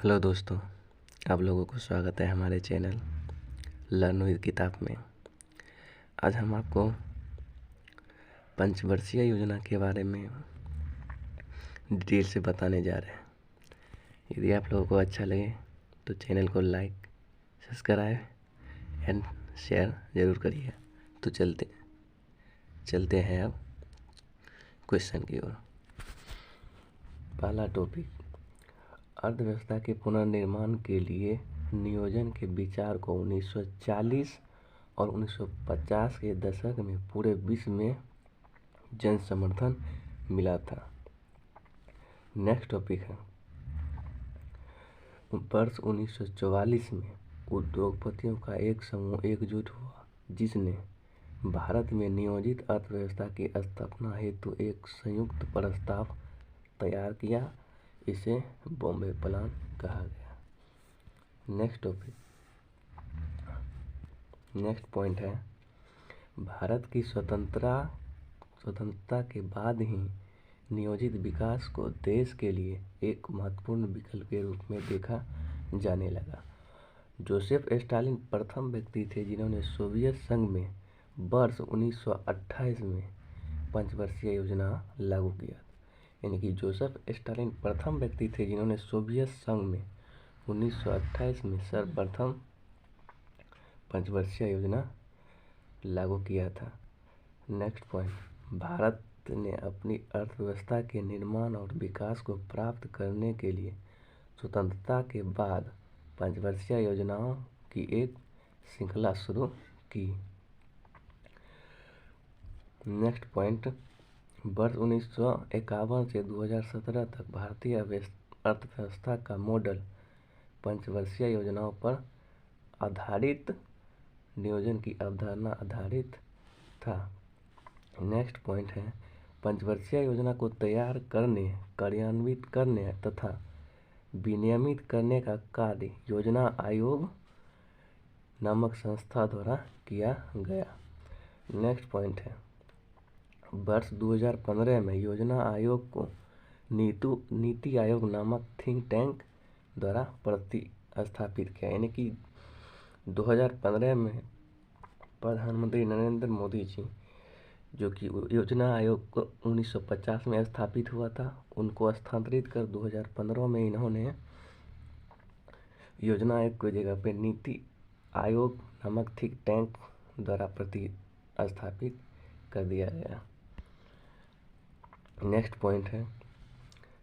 Hello दोस्तों, आप लोगों को स्वागत है हमारे चैनल लर्न विद किताब में। आज हम आपको पंचवर्षीय योजना के बारे में डिटेल से बताने जा रहे हैं। यदि आप लोगों को अच्छा लगे तो चैनल को लाइक, सब्सक्राइब एंड शेयर ज़रूर करिए। तो चलते हैं अब क्वेश्चन की ओर। पहला टॉपिक, अर्थव्यवस्था के पुनर्निर्माण के लिए नियोजन के विचार को 1940 और 1950 के दशक में पूरे विश्व में जन समर्थन मिला था। नेक्स्ट टॉपिक है, वर्ष 1944 में उद्योगपतियों का एक समूह एकजुट हुआ जिसने भारत में नियोजित अर्थव्यवस्था की स्थापना हेतु एक संयुक्त प्रस्ताव तैयार किया। इसे बॉम्बे प्लान कहा गया। नेक्स्ट पॉइंट है, भारत की स्वतंत्रता के बाद ही नियोजित विकास को देश के लिए एक महत्वपूर्ण विकल्प के रूप में देखा जाने लगा। जोसेफ स्टालिन प्रथम व्यक्ति थे जिन्होंने सोवियत संघ में वर्ष 1928 में पंचवर्षीय योजना लागू किया। यानी कि जोसेफ स्टालिन प्रथम व्यक्ति थे जिन्होंने सोवियत संघ में 1928 में सर्वप्रथम पंचवर्षीय योजना लागू किया था। नेक्स्ट पॉइंट, भारत ने अपनी अर्थव्यवस्था के निर्माण और विकास को प्राप्त करने के लिए स्वतंत्रता के बाद पंचवर्षीय योजनाओं की एक श्रृंखला शुरू की। नेक्स्ट पॉइंट, वर्ष 1951 से 2017 तक भारतीय अर्थव्यवस्था का मॉडल पंचवर्षीय योजनाओं पर आधारित नियोजन की अवधारणा आधारित था। नेक्स्ट पॉइंट है, पंचवर्षीय योजना को तैयार करने, कार्यान्वित करने तथा विनियमित करने का कार्य योजना आयोग नामक संस्था द्वारा किया गया। नेक्स्ट पॉइंट है, वर्ष 2015 में योजना आयोग को नीति आयोग नामक थिंक टैंक द्वारा प्रतिस्थापित किया। यानी कि 2015 में प्रधानमंत्री नरेंद्र मोदी जी, जो कि योजना आयोग को 1950 में स्थापित हुआ था, उनको स्थानांतरित कर 2015 में इन्होंने योजना आयोग की जगह पे नीति आयोग नामक थिंक टैंक द्वारा प्रतिस्थापित कर दिया गया। नेक्स्ट पॉइंट है,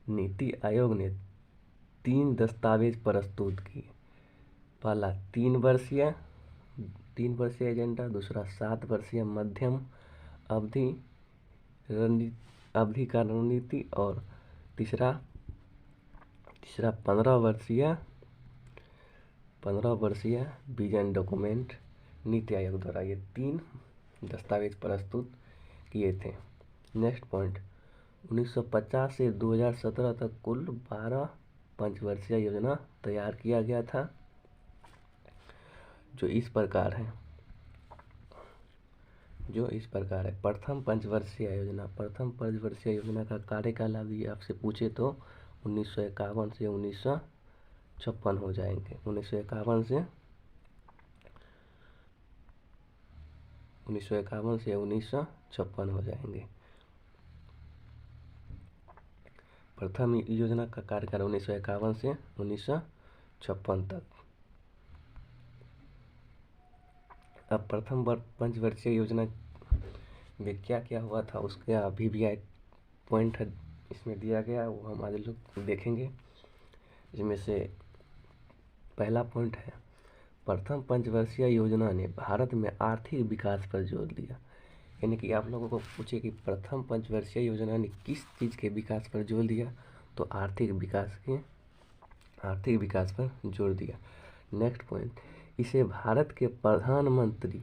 नीति आयोग ने 3 दस्तावेज प्रस्तुत किए। पहला 3 वर्षीय एजेंडा, दूसरा 7 वर्षीय मध्यम अवधि का रणनीति और तीसरा 15 वर्षीय विजन डॉक्यूमेंट नीति आयोग द्वारा ये 3 दस्तावेज प्रस्तुत किए थे। नेक्स्ट पॉइंट, 1950 से 2017 तक कुल 12 पंचवर्षीय योजना तैयार किया गया था, जो इस प्रकार है। प्रथम पंचवर्षीय योजना का कार्यकाल अभी आपसे पूछे तो 1951 से 1956 हो जाएंगे। 1951 से 1956 हो जाएंगे। प्रथम योजना का कार्यकाल 1951 से 1956 तक। अब प्रथम पंचवर्षीय योजना में क्या क्या हुआ था उसका अभी भी एक पॉइंट है इसमें दिया गया, वो हम आज लोग देखेंगे। इसमें से पहला पॉइंट है, प्रथम पंचवर्षीय योजना ने भारत में आर्थिक विकास पर जोर दिया। यानी कि आप लोगों को पूछे कि प्रथम पंचवर्षीय योजना ने किस चीज़ के विकास पर जोर दिया, तो आर्थिक विकास पर जोर दिया। नेक्स्ट पॉइंट, इसे भारत के प्रधानमंत्री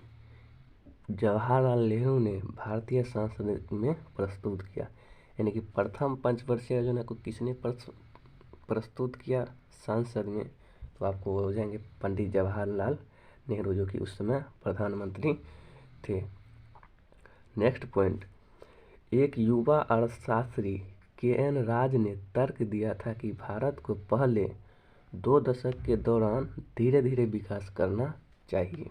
जवाहरलाल नेहरू ने भारतीय संसद में प्रस्तुत किया। यानी कि प्रथम पंचवर्षीय योजना को किसने प्रस्तुत किया संसद में, तो आपको हो जाएंगे पंडित जवाहरलाल नेहरू, जो कि उस समय प्रधानमंत्री थे। नेक्स्ट पॉइंट, एक युवा अर्थशास्त्री के.एन. राज ने तर्क दिया था कि भारत को पहले 2 दशक के दौरान धीरे धीरे विकास करना चाहिए।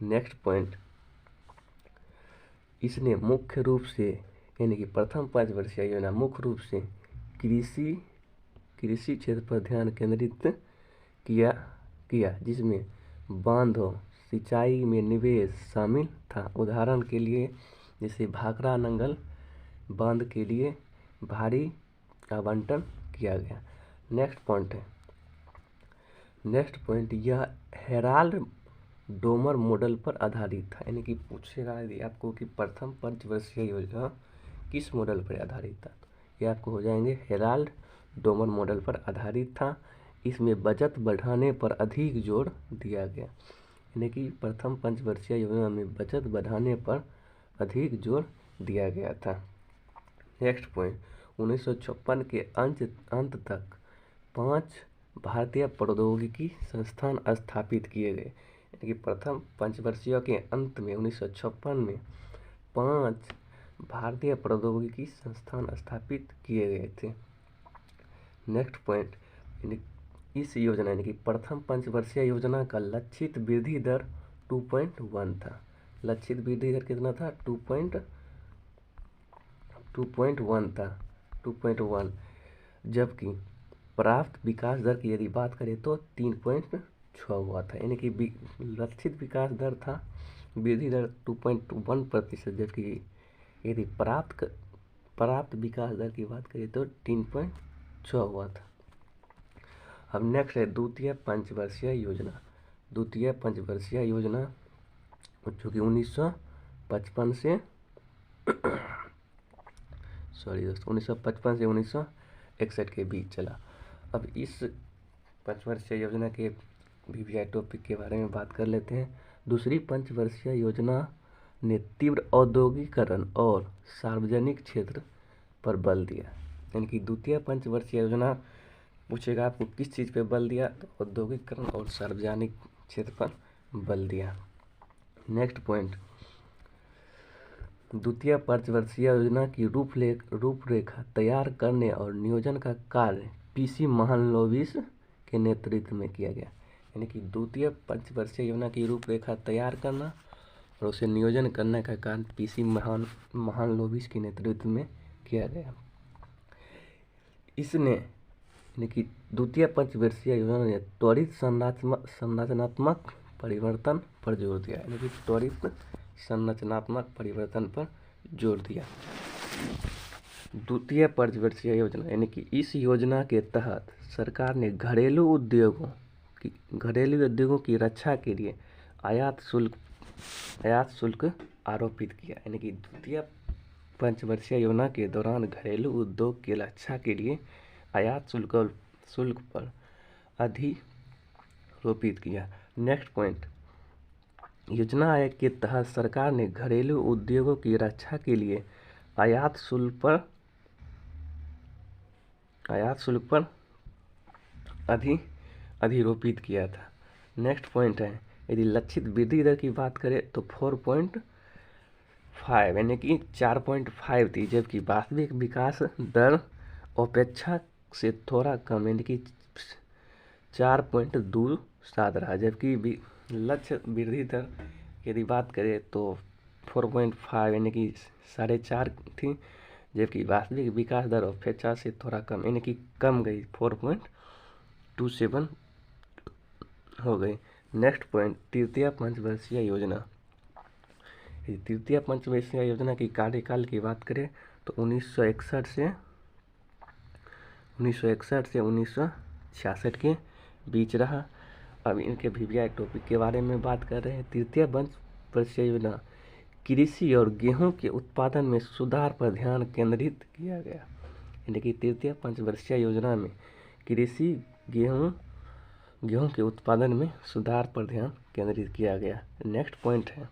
नेक्स्ट पॉइंट, इसने मुख्य रूप से यानी कि प्रथम पंचवर्षीय योजना मुख्य रूप से कृषि क्षेत्र पर ध्यान केंद्रित किया जिसमें बांधों सिंचाई में निवेश शामिल था। उदाहरण के लिए जैसे भाखड़ा नंगल बांध के लिए भारी आवंटन किया गया। नेक्स्ट पॉइंट यह हेराल्ड डोमर मॉडल पर आधारित था। यानी कि पूछेगा यदि आपको कि प्रथम पंचवर्षीय योजना किस मॉडल पर आधारित था, ये आपको हो जाएंगे हेराल्ड डोमर मॉडल पर आधारित था। इसमें बचत बढ़ाने पर अधिक जोर दिया गया। यानी कि प्रथम पंचवर्षीय योजना में बचत बढ़ाने पर अधिक जोर दिया गया था। नेक्स्ट पॉइंट, 1956 के अंत तक 5 भारतीय प्रौद्योगिकी संस्थान स्थापित किए गए। यानी कि प्रथम पंचवर्षीय के अंत में 1956 में 5 भारतीय प्रौद्योगिकी संस्थान स्थापित किए गए थे। नेक्स्ट पॉइंट, इस योजना यानी कि प्रथम पंचवर्षीय योजना का लक्षित वृद्धि दर 2.1 था। लक्षित वृद्धि दर कितना था? 2.1 था, 2.1। जबकि प्राप्त विकास दर की यदि बात करें तो 3.6 हुआ था। यानी कि लक्षित विकास दर था वृद्धि दर 2.1%, जबकि यदि प्राप्त विकास दर की बात करें तो 3.6 हुआ था। अब नेक्स्ट है द्वितीय पंचवर्षीय योजना। द्वितीय पंचवर्षीय योजना जो कि 1955 से 1961 के बीच चला। अब इस पंचवर्षीय योजना के वीवीआई टॉपिक के बारे में बात कर लेते हैं। दूसरी पंचवर्षीय योजना ने तीव्र औद्योगिकरण और सार्वजनिक क्षेत्र पर बल दिया। यानी कि द्वितीय पंचवर्षीय योजना पूछेगा आपको किस चीज़ पे बल दिया, तो औद्योगिकरण और सार्वजनिक क्षेत्र पर बल दिया। नेक्स्ट पॉइंट, द्वितीय पंचवर्षीय योजना की रूपरेखा तैयार करने और नियोजन का कार्य पीसी महालनोबिस के नेतृत्व में किया गया। यानी कि द्वितीय पंचवर्षीय योजना की रूपरेखा तैयार करना और उसे नियोजन करने का कार्य पीसी महालनोबिस के नेतृत्व में किया गया। इसने यानी कि द्वितीय पंचवर्षीय योजना ने त्वरित संरचनात्मक परिवर्तन पर जोर दिया। यानी कि त्वरित संरचनात्मक परिवर्तन पर जोर दिया। द्वितीय पंचवर्षीय योजना यानी कि इस योजना के तहत सरकार ने घरेलू उद्योगों की रक्षा के लिए आयात शुल्क आरोपित किया। यानी कि द्वितीय पंचवर्षीय योजना के दौरान घरेलू उद्योग की रक्षा के लिए आयात शुल्क पर अधिरोपित किया। नेक्स्ट पॉइंट, योजना आयोग के तहत सरकार ने घरेलू उद्योगों की रक्षा के लिए आयात शुल्क पर अधिरोपित किया था। नेक्स्ट पॉइंट है, यदि लक्षित वृद्धि दर की बात करें तो 4.5 यानी कि 4.5 थी, जबकि वास्तविक विकास दर अपेक्षा से थोड़ा कम यानी कि 4.27 रहा। जबकि लक्ष्य वृद्धि दर यदि बात करें तो 4.5 यानी कि 4.5 थी, जबकि वास्तविक विकास दर अपेक्षा से थोड़ा कम यानी कि कम गई, 4.27 हो गई। नेक्स्ट पॉइंट, तृतीय पंचवर्षीय योजना। तृतीय पंचवर्षीय योजना की कार्यकाल की बात करें तो 1961 से 1966 के बीच रहा। अब इनके वीवीआई टॉपिक के बारे में बात कर रहे हैं। तृतीय पंचवर्षीय योजना कृषि और गेहूं के उत्पादन में सुधार पर ध्यान केंद्रित किया गया। यानी कि तृतीय पंचवर्षीय योजना में कृषि गेहूं के उत्पादन में सुधार पर ध्यान केंद्रित किया गया। नेक्स्ट पॉइंट है,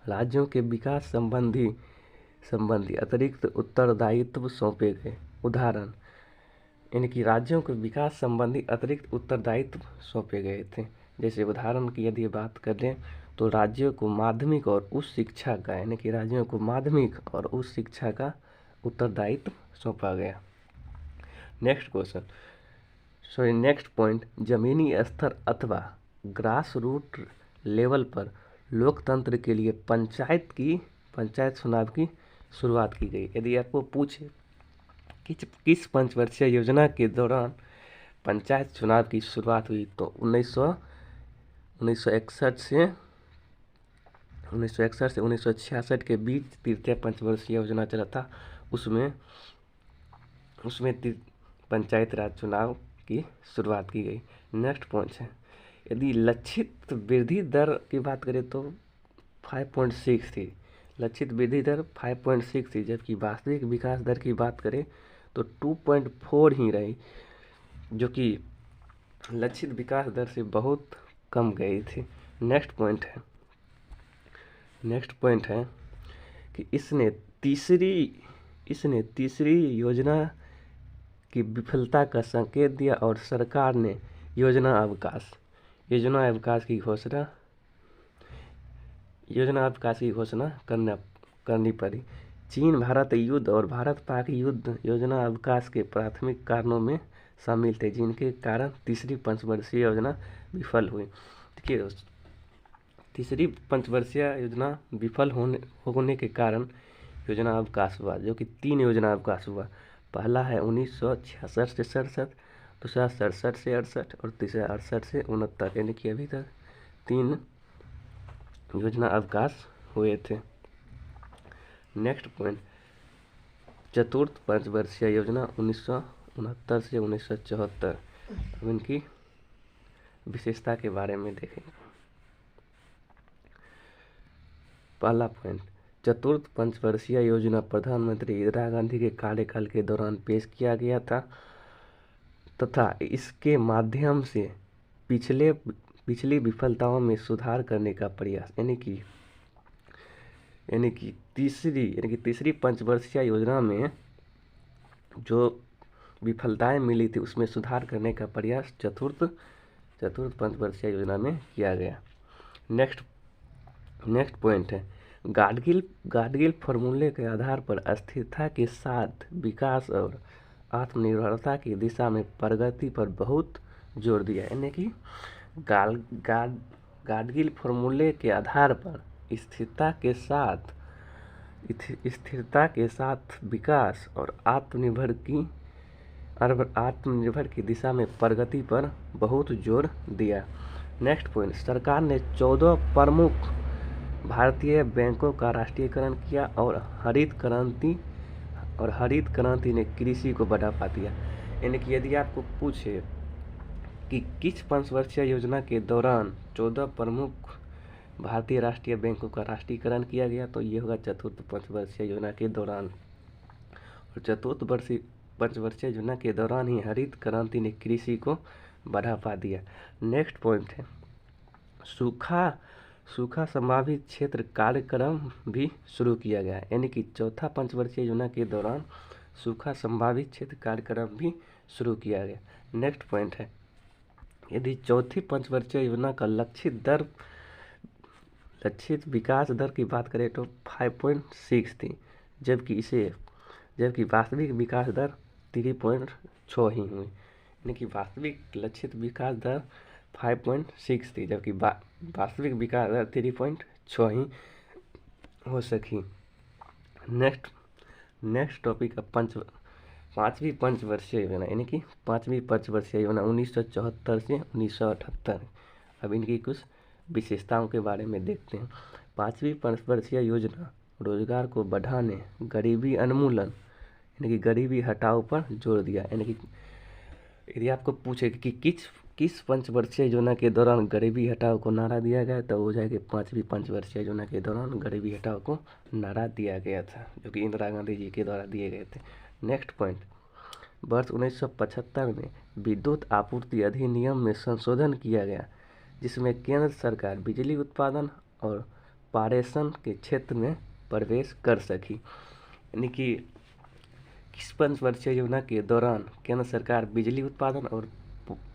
राज्यों के विकास संबंधी अतिरिक्त उत्तरदायित्व सौंपे गए। उदाहरण, यानी कि राज्यों के विकास संबंधी अतिरिक्त उत्तरदायित्व सौंपे गए थे। जैसे उदाहरण की यदि बात करें तो राज्यों को माध्यमिक और उच्च शिक्षा का यानी कि राज्यों को माध्यमिक और उच्च शिक्षा का उत्तरदायित्व सौंपा गया। नेक्स्ट क्वेश्चन, नेक्स्ट पॉइंट, जमीनी स्तर अथवा ग्रास रूट लेवल पर लोकतंत्र के लिए पंचायत चुनाव की शुरुआत की गई। यदि आपको पूछे किस पंचवर्षीय योजना के दौरान पंचायत चुनाव की शुरुआत हुई, तो 1961 से 1966 के बीच तृतीय पंचवर्षीय योजना चला था। उसमें पंचायत राज चुनाव की शुरुआत की गई। नेक्स्ट पॉइंट है, यदि लक्षित वृद्धि दर की बात करें तो 5.6 थी। लक्षित वृद्धि दर 5.6 थी, जबकि वास्तविक विकास दर की बात करें तो 2.4 ही रही, जो कि लक्षित विकास दर से बहुत कम गई थी। नेक्स्ट पॉइंट है कि इसने तीसरी योजना की विफलता का संकेत दिया और सरकार ने योजना अवकाश की घोषणा करनी पड़ी। चीन भारत युद्ध और भारत पाक युद्ध योजना अवकाश के प्राथमिक कारणों में शामिल थे, जिनके कारण तीसरी पंचवर्षीय योजना विफल हुई। देखिए, तीसरी पंचवर्षीय योजना विफल होने के कारण योजना अवकाश हुआ, जो कि 3 योजना अवकाश हुआ। पहला है 1966 से 67, दूसरा 67 से 68 और तीसरा 68 से 69, यानी कि अभी तक 3 योजना अवकाश हुए थे। नेक्स्ट पॉइंट, चतुर्थ पंचवर्षीय योजना 1969 से 1974। अब इनकी विशेषता के बारे में देखेंगे। पहला पॉइंट, चतुर्थ पंचवर्षीय योजना प्रधानमंत्री इंदिरा गांधी के कार्यकाल के दौरान पेश किया गया था तथा इसके माध्यम से पिछली विफलताओं में सुधार करने का प्रयास, यानी कि तीसरी पंचवर्षीय योजना में जो विफलताएं मिली थी उसमें सुधार करने का प्रयास चतुर्थ पंचवर्षीय योजना में किया गया। नेक्स्ट पॉइंट है, गाडगिल फॉर्मूले के आधार पर स्थिरता के साथ विकास और आत्मनिर्भरता की दिशा में प्रगति पर बहुत जोर दिया। यानी कि गाडगिल फॉर्मूले के आधार पर स्थिरता के साथ विकास और आत्मनिर्भर की दिशा में प्रगति पर बहुत जोर दिया। नेक्स्ट पॉइंट, सरकार ने 14 प्रमुख भारतीय बैंकों का राष्ट्रीयकरण किया और हरित क्रांति ने कृषि को बढ़ावा दिया। यानी कि यदि आपको पूछे कि किस पंचवर्षीय योजना के दौरान 14 प्रमुख भारतीय राष्ट्रीय बैंकों का राष्ट्रीयकरण किया गया, तो ये होगा चतुर्थ पंचवर्षीय योजना के दौरान। और चतुर्थ पंचवर्षीय योजना के दौरान ही हरित क्रांति ने कृषि को बढ़ावा दिया। नेक्स्ट पॉइंट है, सूखा संभावित क्षेत्र कार्यक्रम भी शुरू किया गया। यानी कि चौथा पंचवर्षीय योजना के दौरान सूखा संभावित क्षेत्र कार्यक्रम भी शुरू किया गया। नेक्स्ट पॉइंट है, यदि चौथी पंचवर्षीय योजना का लक्षित विकास दर की बात करें तो 5.6 थी, जबकि वास्तविक विकास दर 3.6 ही हुई। यानी कि वास्तविक लक्षित विकास दर 5.6 थी, जबकि वास्तविक विकास दर 3.6 ही हो सकी। नेक्स्ट टॉपिक है पांचवी पंचवर्षीय योजना। यानी कि पांचवी पंचवर्षीय योजना 1974 से 1978। अब इनकी कुछ विशेषताओं के बारे में देखते हैं। पांचवी पंचवर्षीय योजना रोजगार को बढ़ाने, गरीबी उन्मूलन यानी कि गरीबी हटाओ पर जोर दिया। यानी कि यदि आपको पूछे कि किस पंचवर्षीय योजना के दौरान गरीबी हटाओ को नारा दिया गया, तो हो जाएगा पांचवी पंचवर्षीय योजना के दौरान गरीबी हटाओ को नारा दिया गया था, जो कि इंदिरा गांधी जी के द्वारा दिए गए थे। नेक्स्ट पॉइंट, वर्ष 1975 में विद्युत आपूर्ति अधिनियम में संशोधन किया गया, जिसमें केंद्र सरकार बिजली उत्पादन और पारेषण के क्षेत्र में प्रवेश कर सकी। यानी कि किस पंचवर्षीय योजना के दौरान केंद्र सरकार बिजली उत्पादन और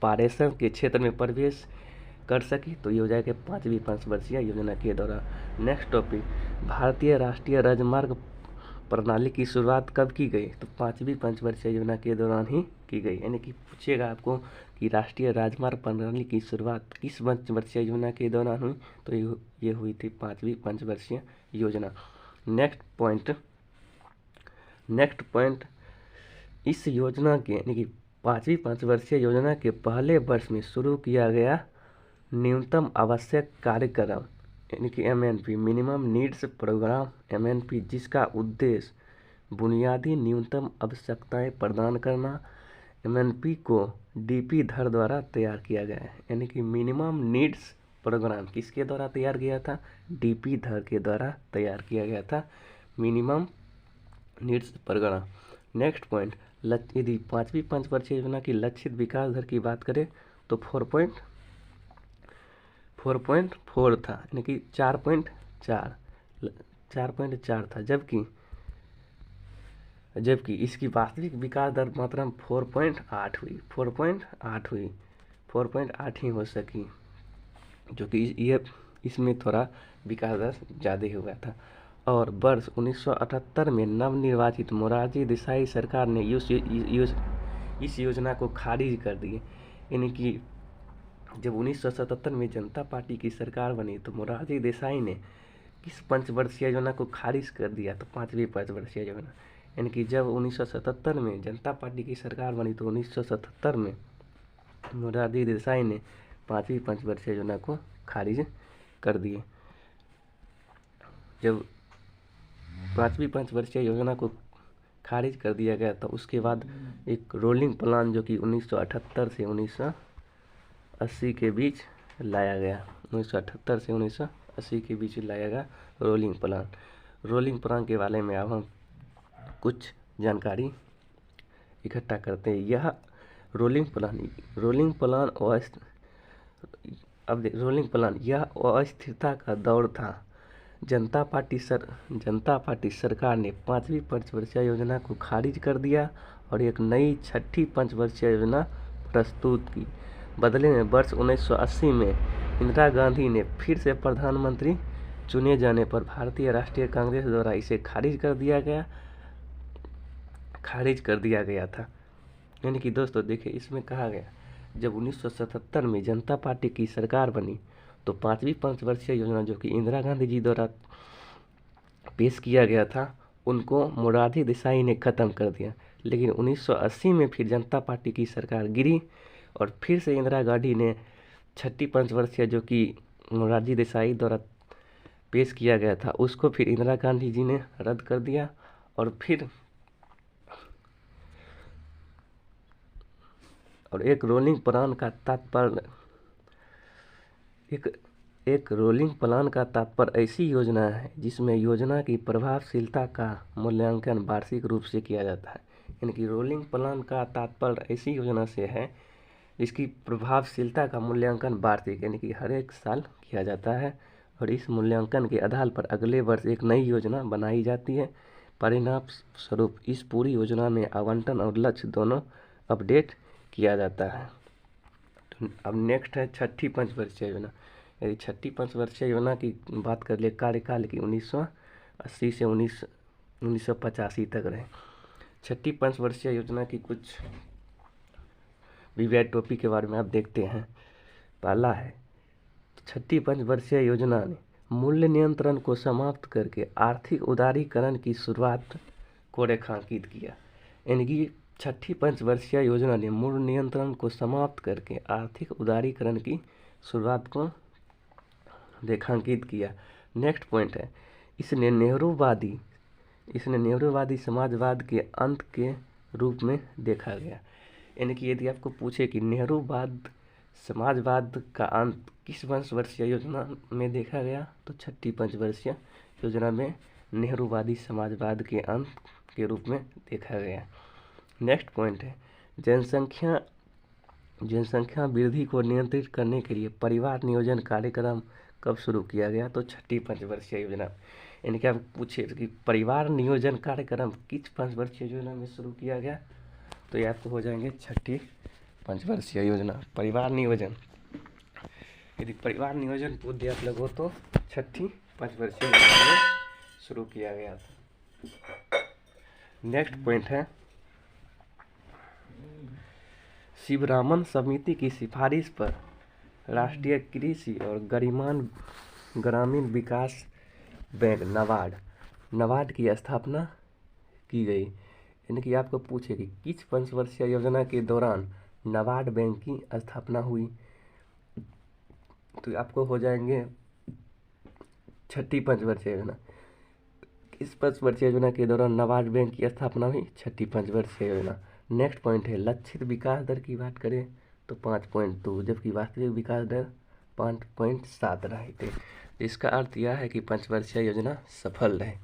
पारेषण के क्षेत्र में प्रवेश कर सकी, तो ये हो जाएगा पांचवी पंचवर्षीय योजना के दौरान। नेक्स्ट टॉपिक, भारतीय राष्ट्रीय राजमार्ग प्रणाली की शुरुआत कब की गई? तो 5वीं पंचवर्षीय योजना के दौरान ही की गई। यानी कि पूछेगा आपको कि राष्ट्रीय राजमार्ग प्रणाली की शुरुआत किस पंचवर्षीय योजना के दौरान हुई? तो ये हुई थी 5वीं पंचवर्षीय योजना। नेक्स्ट पॉइंट, इस योजना के यानी कि 5वीं पंचवर्षीय योजना के पहले वर्ष में शुरू किया गया न्यूनतम आवश्यक कार्यक्रम यानी कि MNP, minimum needs programme MNP, जिसका उद्देश्य बुनियादी न्यूनतम आवश्यकताएं प्रदान करना। MNP को DP धर द्वारा तैयार किया गया है। यानी कि मिनिमम नीड्स प्रोग्राम किसके द्वारा तैयार किया था? DP धर के द्वारा तैयार किया गया था minimum needs programme. Next point, यदि 5वीं पंचवर्षीय योजना की लक्षित विकास दर की बात करें तो 4.4 था, यानी कि 4.4 था, जबकि इसकी वास्तविक विकास दर मात्र 4.8 हुई। 4.8 ही हो सकी, जो कि ये इसमें थोड़ा विकास दर ज़्यादा हुआ था। और वर्ष 1978 में नवनिर्वाचित मोरारजी देसाई सरकार ने इस योजना को खारिज कर दिए। यानी कि जब 1977 में जनता पार्टी की सरकार बनी तो मोरारजी देसाई ने किस पंचवर्षीय योजना को खारिज कर दिया? तो 5वीं पंचवर्षीय योजना। यानी कि जब 1977 में जनता पार्टी की सरकार बनी तो 1977 में मोरारजी देसाई ने 5वीं पंचवर्षीय योजना को खारिज कर दिए। जब 5वीं पंचवर्षीय योजना को खारिज कर दिया गया तो उसके बाद एक रोलिंग प्लान जो कि 1978 से 1980 के बीच लाया गया। 1978 से 1980 के बीच लाया गया रोलिंग प्लान के बारे में अब हम कुछ जानकारी इकट्ठा करते हैं। यह रोलिंग प्लान यह अस्थिरता का दौर था। जनता पार्टी सरकार ने 5वीं पंचवर्षीय योजना को खारिज कर दिया और एक नई 6ठी पंचवर्षीय योजना प्रस्तुत की। बदले में वर्ष 1980 में इंदिरा गांधी ने फिर से प्रधानमंत्री चुने जाने पर भारतीय राष्ट्रीय कांग्रेस द्वारा इसे खारिज कर दिया गया था। यानी कि दोस्तों देखिए, इसमें कहा गया जब 1977 में जनता पार्टी की सरकार बनी तो 5वीं पंचवर्षीय योजना जो कि इंदिरा गांधी जी द्वारा पेश किया गया था उनको मोरारजी देसाई ने ख़त्म कर दिया। लेकिन 1980 में फिर जनता पार्टी की सरकार गिरी और फिर से इंदिरा गांधी ने 6ठी पंचवर्षीय जो कि मोरारजी देसाई द्वारा पेश किया गया था उसको फिर इंदिरा गांधी जी ने रद्द कर दिया। और एक रोलिंग प्लान का तात्पर्य ऐसी योजना है जिसमें योजना की प्रभावशीलता का मूल्यांकन वार्षिक रूप से किया जाता है। यानी कि रोलिंग प्लान का तात्पर्य ऐसी योजना से है जिसकी प्रभावशीलता का मूल्यांकन वार्षिक यानी कि हर एक साल किया जाता है और इस मूल्यांकन के आधार पर अगले वर्ष एक नई योजना बनाई जाती है। परिणाम स्वरूप इस पूरी योजना में आवंटन और लक्ष्य दोनों अपडेट किया जाता है। तो अब नेक्स्ट है 6ठी पंचवर्षीय योजना। यदि 6ठी पंचवर्षीय योजना की बात कर ले कार्यकाल की 1980 से 1985 तक रहे। 6ठी पंचवर्षीय योजना की कुछ विविध टॉपिक के बारे में आप देखते हैं। पहला है 6ठी पंचवर्षीय योजना ने मूल्य नियंत्रण को समाप्त करके आर्थिक उदारीकरण की शुरुआत को रेखांकित किया। यानी कि 6ठी पंचवर्षीय योजना ने मूल्य नियंत्रण को समाप्त करके आर्थिक उदारीकरण की शुरुआत को रेखांकित किया। नेक्स्ट पॉइंट है इसने नेहरूवादी समाजवाद के अंत के रूप में देखा गया। यानी कि यदि आपको पूछे कि नेहरूवाद समाजवाद का अंत किस पंचवर्षीय योजना में देखा गया तो 6ठी पंचवर्षीय योजना में नेहरूवादी समाजवाद के अंत के रूप में देखा गया। नेक्स्ट पॉइंट है जनसंख्या वृद्धि को नियंत्रित करने के लिए परिवार नियोजन कार्यक्रम कब शुरू किया गया तो 6ठी पंचवर्षीय योजना। यानी कि आप पूछे कि परिवार नियोजन कार्यक्रम किस पंचवर्षीय योजना में शुरू किया गया तो ये आपको हो जाएंगे 6ठी पंचवर्षीय योजना। परिवार नियोजन, यदि परिवार नियोजन को उद्देश्य लगो तो 6ठी पंचवर्षीय योजना में शुरू किया गया था। नेक्स्ट पॉइंट है, शिवरामन समिति की सिफारिश पर राष्ट्रीय कृषि और ग्रामीण विकास बैंक नाबार्ड की स्थापना की गई। यानी कि आपको पूछे कि किस पंचवर्षीय योजना के दौरान नाबार्ड बैंक की स्थापना हुई, तो आपको हो जाएंगे छठी पंचवर्षीय योजना। किस पंचवर्षीय योजना के दौरान नाबार्ड बैंक की स्थापना हुई? छठी पंचवर्षीय योजना। नेक्स्ट पॉइंट है, लक्षित विकास दर की बात करें तो 5.2, जबकि वास्तविक विकास दर 5.7 रही थी। इसका अर्थ यह है कि पंचवर्षीय योजना सफल रहे।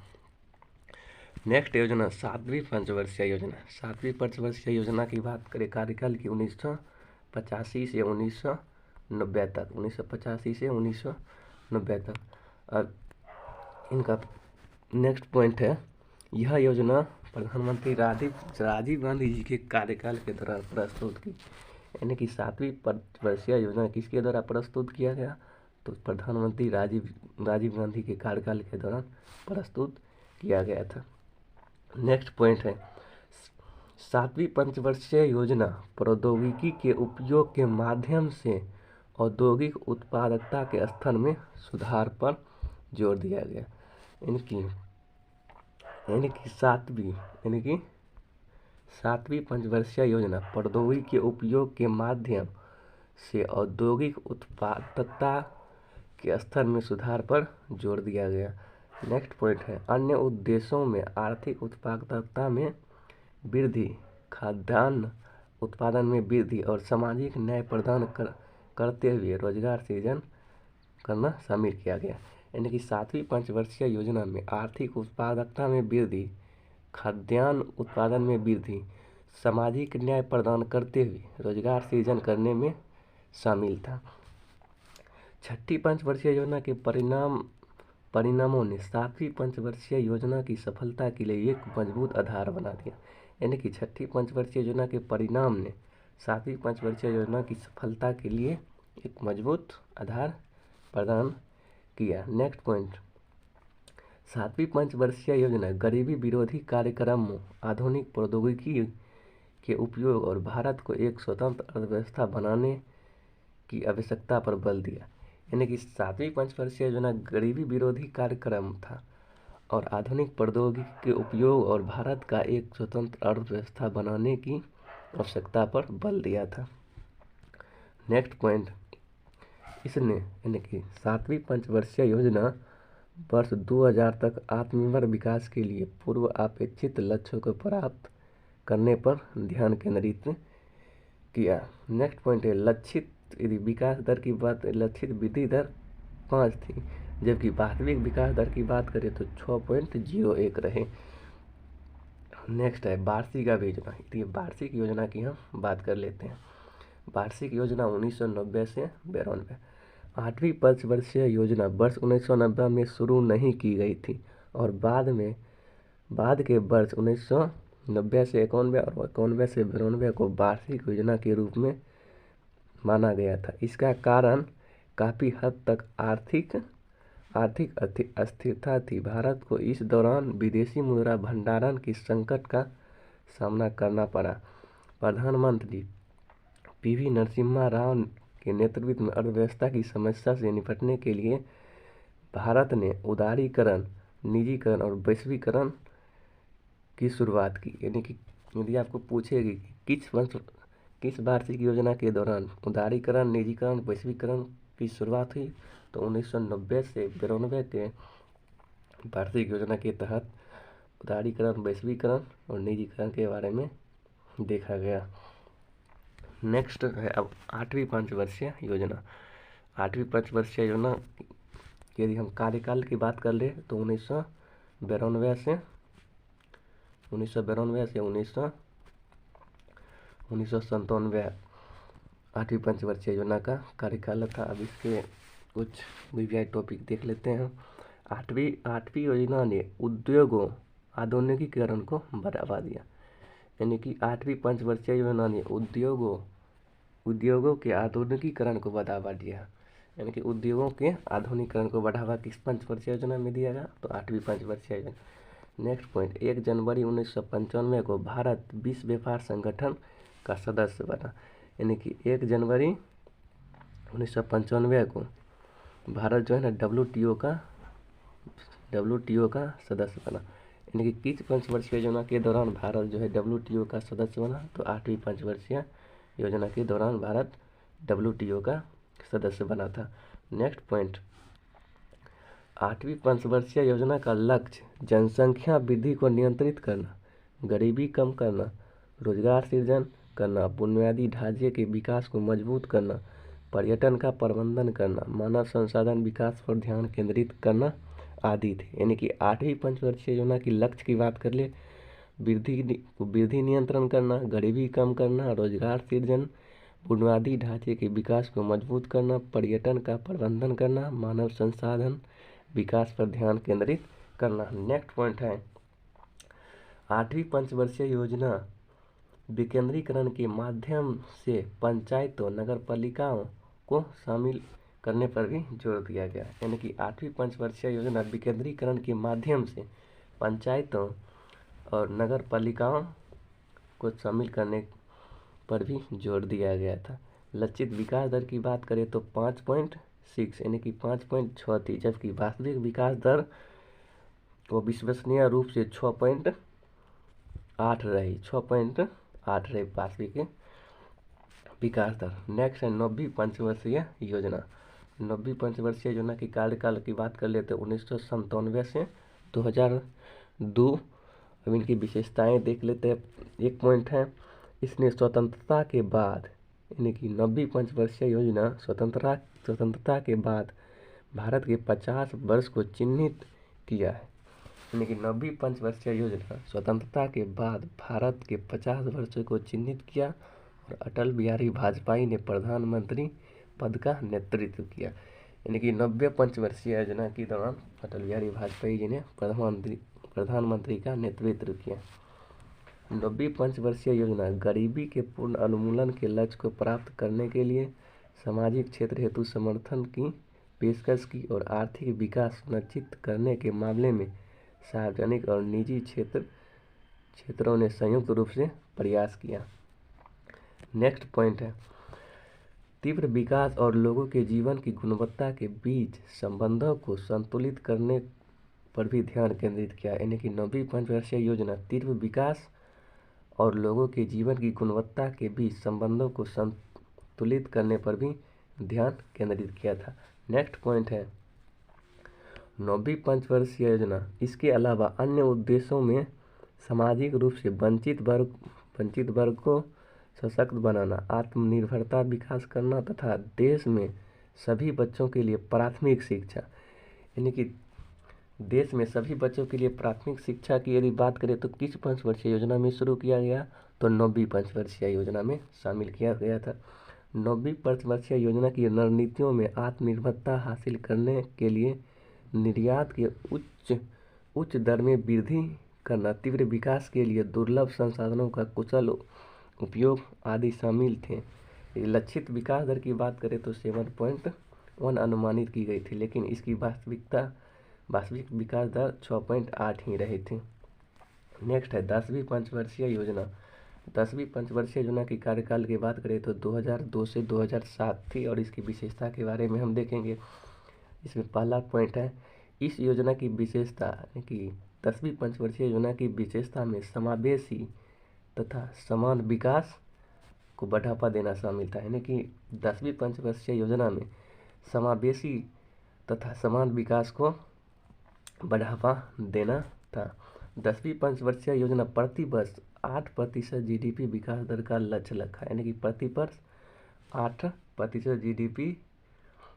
नेक्स्ट योजना, सातवीं पंचवर्षीय योजना। सातवीं पंचवर्षीय योजना की बात करें, कार्यकाल की 1985 से 1990 तक, 1985 से 1990 तक। अब इनका नेक्स्ट पॉइंट है, यह योजना प्रधानमंत्री राजीव गांधी जी के कार्यकाल के दौरान प्रस्तुत की। यानी कि सातवीं पंचवर्षीय योजना किसके द्वारा प्रस्तुत किया गया? तो प्रधानमंत्री राजीव गांधी के कार्यकाल के दौरान प्रस्तुत किया गया था। नेक्स्ट पॉइंट है, सातवीं पंचवर्षीय योजना प्रौद्योगिकी के उपयोग के माध्यम से औद्योगिक उत्पादकता के स्तर में सुधार पर जोर दिया गया। यानी कि सातवीं पंचवर्षीय योजना प्रौद्योगिकी के उपयोग के माध्यम से औद्योगिक उत्पादकता के स्तर में सुधार पर जोर दिया गया। नेक्स्ट पॉइंट है, अन्य उद्देश्यों में आर्थिक उत्पादकता में वृद्धि, खाद्यान्न उत्पादन में वृद्धि और सामाजिक न्याय प्रदान करते हुए रोजगार सृजन करना शामिल किया गया। यानी कि सातवीं पंचवर्षीय योजना में आर्थिक उत्पादकता में वृद्धि, खाद्यान्न उत्पादन में वृद्धि, सामाजिक न्याय प्रदान करते हुए रोजगार सृजन करने में शामिल था। छठी पंचवर्षीय योजना के परिणामों ने सातवीं पंचवर्षीय योजना की सफलता के लिए एक मजबूत आधार बना दिया। यानी कि छठी पंचवर्षीय योजना के परिणाम ने सातवीं पंचवर्षीय योजना की सफलता के लिए एक मजबूत आधार प्रदान किया। नेक्स्ट पॉइंट, सातवीं पंचवर्षीय योजना गरीबी विरोधी कार्यक्रमों, आधुनिक प्रौद्योगिकी के उपयोग और भारत को एक स्वतंत्र अर्थव्यवस्था बनाने की आवश्यकता पर बल दिया। यानी कि सातवीं पंचवर्षीय योजना गरीबी विरोधी कार्यक्रम था और आधुनिक प्रौद्योगिकी के उपयोग और भारत का एक स्वतंत्र अर्थव्यवस्था बनाने की आवश्यकता पर बल दिया था। नेक्स्ट पॉइंट, इसने यानी कि सातवीं पंचवर्षीय योजना वर्ष 2000 तक आत्मनिर्भर विकास के लिए पूर्व अपेक्षित लक्ष्यों को प्राप्त करने पर ध्यान केंद्रित किया। नेक्स्ट पॉइंट है, लक्षित विकास दर की बात, लक्षित वृद्धि दर 5 थी, जबकि वास्तविक विकास दर की बात करें तो 6.01 रहे। नेक्स्ट है वार्षिक योजना। ये वार्षिक योजना की हम बात कर लेते हैं। वार्षिक योजना 1990 से 92। आठवीं पंचवर्षीय योजना वर्ष 1990 में शुरू नहीं की गई थी और बाद के वर्ष 1990 से 91 और 91 से 92 को वार्षिक योजना के रूप में माना गया था। इसका कारण काफ़ी हद तक आर्थिक अस्थिरता थी। भारत को इस दौरान विदेशी मुद्रा भंडारण की संकट का सामना करना पड़ा। प्रधानमंत्री पीवी नरसिम्हा राव के नेतृत्व में अर्थव्यवस्था की समस्या से निपटने के लिए भारत ने उदारीकरण, निजीकरण और वैश्वीकरण की शुरुआत की। यानी कि यदि आपको पूछेगी किस वार्षिक योजना के दौरान उदारीकरण, निजीकरण, वैश्वीकरण की शुरुआत हुई, तो 1990 से 92 के वार्षिक योजना के तहत उदारीकरण, वैश्वीकरण और निजीकरण के बारे में देखा गया। नेक्स्ट है अब आठवीं पंचवर्षीय योजना। आठवीं पंचवर्षीय योजना यदि हम कार्यकाल की बात कर ले तो 1992 से 1997 आठवीं पंचवर्षीय योजना का कार्यकाल था। अब इसके कुछ वीवीआई टॉपिक देख लेते हैं। आठवीं योजना ने उद्योगों आधुनिकीकरण को बढ़ावा दिया। यानी कि आठवीं पंचवर्षीय योजना ने उद्योगों के आधुनिकीकरण को बढ़ावा दिया। यानी कि उद्योगों के आधुनिकीकरण को बढ़ावा किस पंचवर्षीय योजना में दिया गया? तो आठवीं पंचवर्षीय योजना। नेक्स्ट पॉइंट, 1 जनवरी 1995 को भारत विश्व व्यापार संगठन का सदस्य बना। यानी कि 1 जनवरी 1995 को भारत जो है ना WTO का सदस्य बना। यानी कि किस पंचवर्षीय योजना के दौरान भारत जो है WTO का सदस्य बना? तो 8वीं पंचवर्षीय योजना के दौरान भारत WTO का सदस्य बना था। नेक्स्ट पॉइंट, 8वीं पंचवर्षीय योजना का लक्ष्य जनसंख्या वृद्धि को नियंत्रित करना, गरीबी कम करना, रोजगार सृजन करना, बुनियादी ढांचे के विकास को मजबूत करना, पर्यटन का प्रबंधन करना, मानव संसाधन विकास पर ध्यान केंद्रित करना आदि थे। यानी कि 8वीं पंचवर्षीय योजना की लक्ष्य की बात कर ले, वृद्धि नियंत्रण करना, गरीबी कम करना, रोजगार सृजन, बुनियादी ढांचे के विकास को मजबूत करना, पर्यटन का प्रबंधन करना, मानव संसाधन विकास पर ध्यान केंद्रित करना। नेक्स्ट पॉइंट है, 8वीं पंचवर्षीय योजना विकेंद्रीकरण के माध्यम से पंचायतों नगर पालिकाओं को शामिल करने पर भी जोर दिया गया। यानी कि 8वीं पंचवर्षीय योजना विकेंद्रीकरण के माध्यम से पंचायतों और नगर पालिकाओं को शामिल करने पर भी जोर दिया गया था। लक्षित विकास दर की बात करें तो 5.6 यानी कि 5.6 थी, जबकि वास्तविक विकास दर वो विश्वसनीय रूप से 6.8 रही, 6.8 रही वास्तविक विकास दर। नेक्स्ट है 9वीं पंचवर्षीय योजना। 9वीं पंचवर्षीय योजना की कार्यकाल की बात कर लेते 1997 से 2002। अब इनकी विशेषताएं देख लेते हैं। एक पॉइंट है, इसने स्वतंत्रता के बाद यानी कि 9वीं पंचवर्षीय योजना स्वतंत्रता के बाद भारत के 50 वर्ष को चिन्हित किया है। यानी कि 9वीं पंचवर्षीय योजना स्वतंत्रता के बाद भारत के 50 वर्षों को चिन्हित किया और अटल बिहारी वाजपेयी ने प्रधानमंत्री पद का नेतृत्व किया। यानी कि 9वीं पंचवर्षीय योजना के दौरान अटल बिहारी वाजपेयी जी ने प्रधानमंत्री का नेतृत्व किया। 9वीं पंचवर्षीय योजना गरीबी के पूर्ण उन्मूलन के लक्ष्य को प्राप्त करने के लिए सामाजिक क्षेत्र हेतु समर्थन की पेशकश की और आर्थिक विकास सुनिश्चित करने के मामले में सार्वजनिक और निजी क्षेत्रों ने संयुक्त रूप से प्रयास किया। नेक्स्ट पॉइंट है, तीव्र विकास और लोगों के जीवन की गुणवत्ता के बीच संबंधों को संतुलित करने पर भी ध्यान केंद्रित किया। यानी कि 9वीं पंचवर्षीय योजना तीव्र विकास और लोगों के जीवन की गुणवत्ता के बीच संबंधों को संतुलित करने पर भी ध्यान केंद्रित किया था। नेक्स्ट पॉइंट है, 9वीं पंचवर्षीय योजना इसके अलावा अन्य उद्देश्यों में सामाजिक रूप से वंचित वर्ग को सशक्त बनाना, आत्मनिर्भरता विकास करना तथा देश में सभी बच्चों के लिए प्राथमिक शिक्षा, यानी कि देश में सभी बच्चों के लिए प्राथमिक शिक्षा की यदि बात करें तो किस पंचवर्षीय योजना में शुरू किया गया? तो 9वीं पंचवर्षीय योजना में शामिल किया गया था। 9वीं पंचवर्षीय योजना की रणनीतियों में आत्मनिर्भरता हासिल करने के लिए निर्यात के उच्च दर में वृद्धि करना, तीव्र विकास के लिए दुर्लभ संसाधनों का कुशल उपयोग आदि शामिल थे। लक्षित विकास दर की बात करें तो 7.1 अनुमानित की गई थी, लेकिन इसकी वास्तविक विकास दर 6.8 ही रही थी। नेक्स्ट है 10वीं पंचवर्षीय योजना। 10वीं पंचवर्षीय योजना की कार्यकाल की बात करें तो 2002 से 2007 थी और इसकी विशेषता के बारे में हम देखेंगे। इसमें पहला पॉइंट है, इस योजना की विशेषता कि 10वीं पंचवर्षीय योजना की विशेषता में समावेशी तथा समान विकास को बढ़ावा देना शामिल था। यानी कि 10वीं पंचवर्षीय योजना में समावेशी तथा समान विकास को बढ़ावा देना था। 10वीं पंचवर्षीय योजना प्रति वर्ष 8% GDP विकास दर का लक्ष्य रखा। यानी कि प्रति वर्ष 8% GDP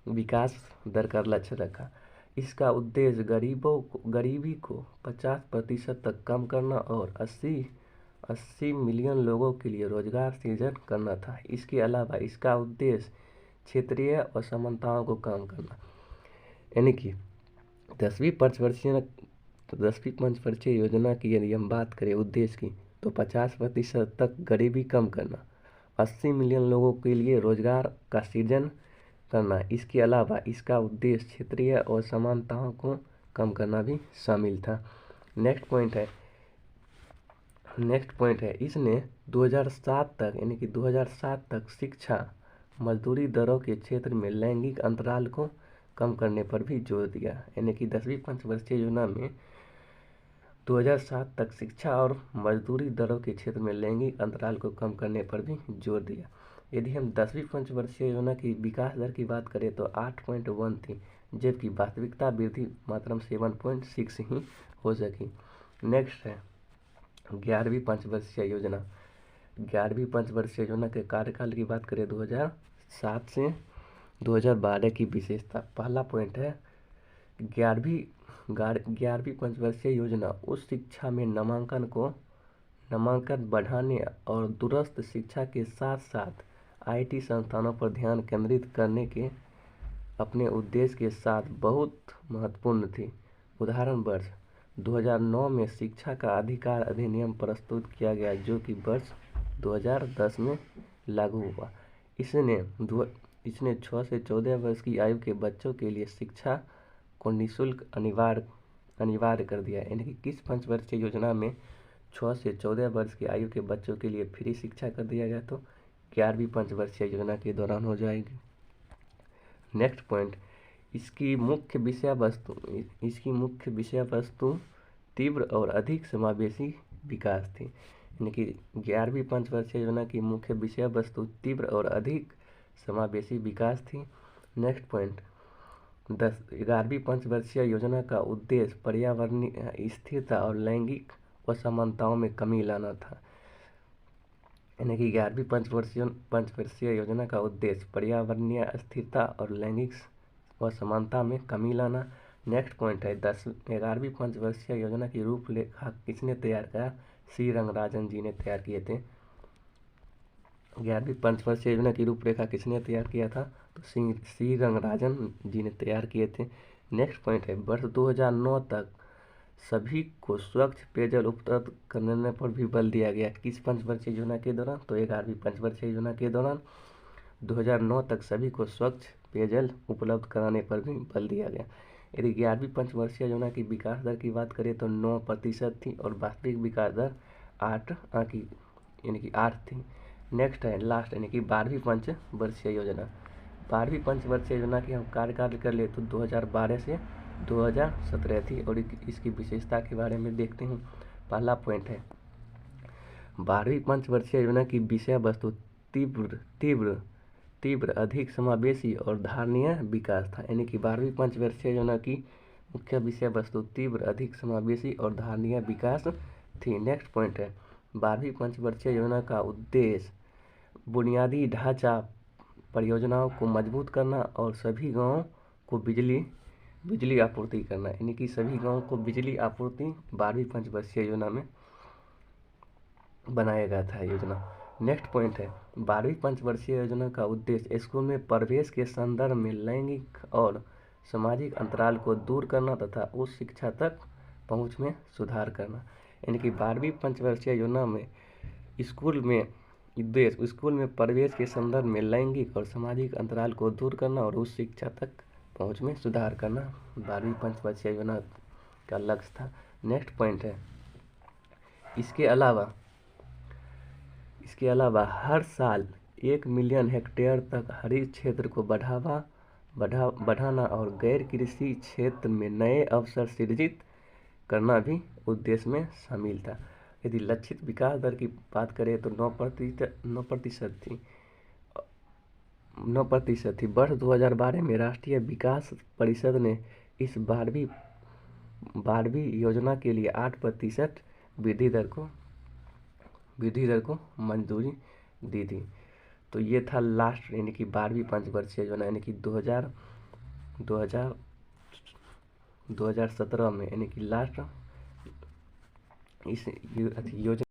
विकास दर का लक्ष्य रखा। इसका उद्देश्य गरीबी को 50% तक कम करना और 80 मिलियन लोगों के लिए रोजगार सृजन करना था। इसके अलावा इसका उद्देश्य क्षेत्रीय असमानताओं को कम करना। यानी कि 10वीं पंचवर्षीय योजना की यदि हम बात करें उद्देश्य की तो 50% तक गरीबी कम करना, 80 मिलियन लोगों के लिए रोजगार का सृजन करना। इसके अलावा इसका उद्देश्य क्षेत्रीय असमानताओं को कम करना भी शामिल था। नेक्स्ट पॉइंट है इसने 2007 तक यानी कि 2007 तक शिक्षा मजदूरी दरों के क्षेत्र में लैंगिक अंतराल को कम करने पर भी जोर दिया। यानी कि 10वीं पंचवर्षीय योजना में 2007 तक शिक्षा और मजदूरी दरों के क्षेत्र में लैंगिक अंतराल को कम करने पर भी जोर दिया। यदि हम 10वीं पंचवर्षीय योजना की विकास दर की बात करें तो 8.1 थी, जबकि वास्तविकता वृद्धि मात्र 7.6 ही हो सकी। नेक्स्ट है 11वीं पंचवर्षीय योजना। 11वीं पंचवर्षीय योजना के कार्यकाल की बात करें 2007 से 2012 की विशेषता। पहला पॉइंट है 11वीं पंचवर्षीय योजना उच्च शिक्षा में नामांकन बढ़ाने और दूरस्थ शिक्षा के साथ साथ आईटी संस्थानों पर ध्यान केंद्रित करने के अपने उद्देश्य के साथ बहुत महत्वपूर्ण थी। उदाहरण वर्ष 2009 में शिक्षा का अधिकार अधिनियम प्रस्तुत किया गया, जो कि वर्ष 2010 में लागू हुआ। इसने 6 से 14 वर्ष की आयु के बच्चों के लिए शिक्षा को निःशुल्क अनिवार्य कर दिया। यानी कि किस पंचवर्षीय योजना में 6 से 14 वर्ष की आयु के बच्चों के लिए फ्री शिक्षा कर दिया गया? तो 11वीं पंचवर्षीय योजना के दौरान हो जाएगी। नेक्स्ट पॉइंट, इसकी मुख्य विषय वस्तु तीव्र और अधिक समावेशी विकास थी। यानी कि 11वीं पंचवर्षीय योजना की मुख्य विषय वस्तु तीव्र और अधिक समावेशी विकास थी। नेक्स्ट पॉइंट, 11वीं पंचवर्षीय योजना का उद्देश्य पर्यावरणीय स्थिरता और लैंगिक असमानताओं में कमी लाना था। यानी कि 11वीं पंचवर्षीय योजना का उद्देश्य पर्यावरणीय स्थिरता और लैंगिक असमानता में कमी लाना। नेक्स्ट पॉइंट है 11वीं पंचवर्षीय योजना की रूपरेखा किसने तैयार किया? सी रंगराजन जी ने तैयार किए थे। 11वीं पंचवर्षीय योजना की रूपरेखा किसने तैयार किया था? तो सी रंगराजन जी ने तैयार किए थे। नेक्स्ट पॉइंट है वर्ष 2009 तक सभी को स्वच्छ पेयजल उपलब्ध कराने पर भी बल दिया गया। किस पंचवर्षीय योजना के दौरान? तो 11वीं पंचवर्षीय योजना के दौरान 2009 तक सभी को स्वच्छ पेयजल उपलब्ध कराने पर भी बल दिया गया। यदि 11वीं पंचवर्षीय योजना की विकास दर की बात करें तो 9% थी और वास्तविक विकास दर 8 थी। नेक्स्ट है लास्ट यानी कि 12वीं पंचवर्षीय योजना। 12वीं पंचवर्षीय योजना की हम कार्यकाल कर ले तो 2012 से 2017 थी और इसकी विशेषता के बारे में देखते हैं। पहला पॉइंट है 12वीं पंचवर्षीय योजना की विषय वस्तु तीव्र अधिक समावेशी और धारणीय विकास था। यानी कि 12वीं पंचवर्षीय योजना की मुख्य विषय वस्तु तीव्र अधिक समावेशी और धारणीय विकास थी। नेक्स्ट पॉइंट है 12वीं पंचवर्षीय योजना का उद्देश्य बुनियादी ढांचा परियोजनाओं को मजबूत करना और सभी गांवों को बिजली आपूर्ति करना। यानी कि सभी गांवों को बिजली आपूर्ति 12वीं पंचवर्षीय योजना में बनाया गया था योजना। नेक्स्ट पॉइंट है 12वीं पंचवर्षीय योजना का उद्देश्य स्कूल में प्रवेश के संदर्भ में लैंगिक और सामाजिक अंतराल को दूर करना तथा उच्च शिक्षा तक पहुंच में सुधार करना। यानी कि 12वीं पंचवर्षीय योजना में स्कूल में प्रवेश के संदर्भ में लैंगिक और सामाजिक अंतराल को दूर करना और उच्च शिक्षा तक पहुंच में सुधार करना 12वीं पंचवर्षीय योजना का लक्ष्य था। नेक्स्ट पॉइंट है इसके अलावा हर साल 1 मिलियन हेक्टेयर तक हरित क्षेत्र को बढ़ाना और गैर कृषि क्षेत्र में नए अवसर सृजित करना भी उद्देश्य में शामिल था। यदि लक्षित विकास दर की बात करें तो 9% थी। वर्ष 2012 में राष्ट्रीय विकास परिषद ने इस 12वीं योजना के लिए 8% वृद्धि दर को मंजूरी दी थी। तो ये था लास्ट यानी कि 12वीं पंचवर्षीय योजना यानी कि 2017 में यानी कि लास्ट इस योजना